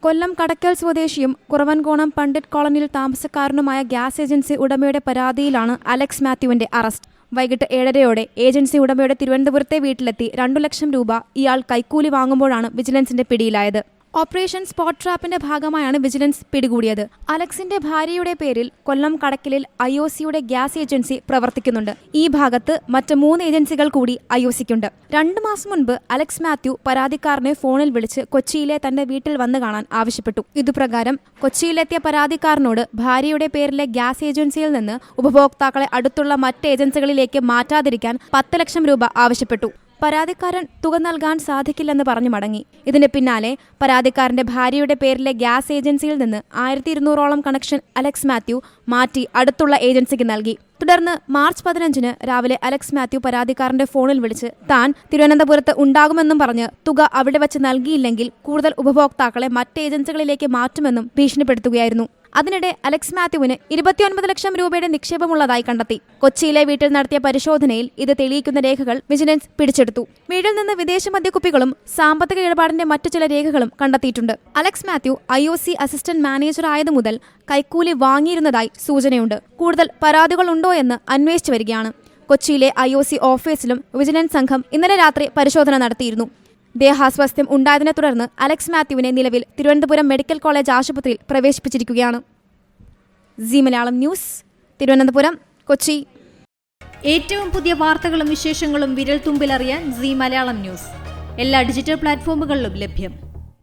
കൊല്ലം കടയ്ക്കൽ സ്വദേശിയും കുറവൻകോണം പണ്ഡിറ്റ് കോളനിയിൽ താമസക്കാരനുമായ gas agency ഉടമയുടെ പരാതിയിലാണ് അലക്സ് മാത്യുവിന്റെ അറസ്റ്റ്. വൈകിട്ട് 7:30 ഏജൻസി ഉടമയുടെ തിരുവനന്തപുരത്തെ വീട്ടിലെത്തി 2 ലക്ഷം രൂപ ഇയാൾ കൈക്കൂലി വാങ്ങുമ്പോഴാണ് വിജിലൻസിന്റെ പിടിയിലായത്. ഓപ്പറേഷൻ സ്പോട്ട് ട്രാപ്പിന്റെ ഭാഗമായാണ് വിജിലൻസ് പിടികൂടിയത്. അലക്സിന്റെ ഭാര്യയുടെ പേരിൽ കൊല്ലം കടയ്ക്കലിൽ IOCയുടെ ഗ്യാസ് ഏജൻസി പ്രവർത്തിക്കുന്നുണ്ട്. ഈ ഭാഗത്ത് മറ്റ് 3 ഏജൻസികൾ കൂടി IOCക്കുണ്ട്. 2 മാസം മുൻപ് അലക്സ് മാത്യു പരാതിക്കാരനെ ഫോണിൽ വിളിച്ച് കൊച്ചിയിലെ തന്റെ വീട്ടിൽ വന്നു കാണാൻ ആവശ്യപ്പെട്ടു. ഇതുപ്രകാരം കൊച്ചിയിലെത്തിയ പരാതിക്കാരനോട് ഭാര്യയുടെ പേരിലെ ഗ്യാസ് ഏജൻസിയിൽ നിന്ന് ഉപഭോക്താക്കളെ അടുത്തുള്ള മറ്റ് ഏജൻസികളിലേക്ക് മാറ്റാതിരിക്കാൻ 10 ലക്ഷം രൂപ ആവശ്യപ്പെട്ടു. പരാതിക്കാരൻ തുക നൽകാൻ സാധിക്കില്ലെന്ന് പറഞ്ഞു മടങ്ങി. ഇതിന് പിന്നാലെ പരാതിക്കാരന്റെ ഭാര്യയുടെ പേരിലെ ഗ്യാസ് ഏജൻസിയിൽ നിന്ന് 1200ഓളം കണക്ഷൻ അലക്സ് മാത്യു മാറ്റി അടുത്തുള്ള ഏജൻസിക്ക് നൽകി. തുടർന്ന് മാർച്ച് 15 രാവിലെ അലക്സ് മാത്യു പരാതിക്കാരന്റെ ഫോണിൽ വിളിച്ച് താൻ തിരുവനന്തപുരത്ത് ഉണ്ടാകുമെന്നും പറഞ്ഞ് തുക അവിടെ വച്ച് നൽകിയില്ലെങ്കിൽ കൂടുതൽ ഉപഭോക്താക്കളെ മറ്റ് ഏജൻസികളിലേക്ക് മാറ്റുമെന്നും ഭീഷണിപ്പെടുത്തുകയായിരുന്നു. അതിനിടെ അലക്സ് മാത്യുവിന് 29 ലക്ഷം രൂപയുടെ നിക്ഷേപമുള്ളതായി കണ്ടെത്തി. കൊച്ചിയിലെ വീട്ടിൽ നടത്തിയ പരിശോധനയിൽ ഇത് തെളിയിക്കുന്ന രേഖകൾ വിജിലൻസ് പിടിച്ചെടുത്തു. വീട്ടിൽ നിന്ന് വിദേശ മദ്യക്കുപ്പികളും സാമ്പത്തിക ഇടപാടിന്റെ മറ്റു ചില രേഖകളും കണ്ടെത്തിയിട്ടുണ്ട്. Alex Mathew IOC assistant manager ആയതു മുതൽ കൈക്കൂലി വാങ്ങിയിരുന്നതായി സൂചനയുണ്ട്. കൂടുതൽ പരാതികളുണ്ടോ എന്ന് അന്വേഷിച്ചു വരികയാണ്. കൊച്ചിയിലെ IOC ഓഫീസിലും വിജിലൻസ് സംഘം ഇന്നലെ രാത്രി പരിശോധന നടത്തിയിരുന്നു. ദേഹാസ്വാസ്ഥ്യം ഉണ്ടായതിനെ തുടർന്ന് അലക്സ് മാത്യുവിനെ നിലവിൽ തിരുവനന്തപുരം മെഡിക്കൽ കോളേജ് ആശുപത്രിയിൽ പ്രവേശിപ്പിച്ചിരിക്കുകയാണ്. Zee Malayalam news, Thiruvananthapuram, Kochi. ഏറ്റവും പുതിയ വാർത്തകളും വിശേഷങ്ങളും വിരൽ തുമ്പിലറിയാൻ സി മലയാളം ന്യൂസ് എല്ലാ ഡിജിറ്റൽ പ്ലാറ്റ്ഫോമുകളിലും ലഭ്യം.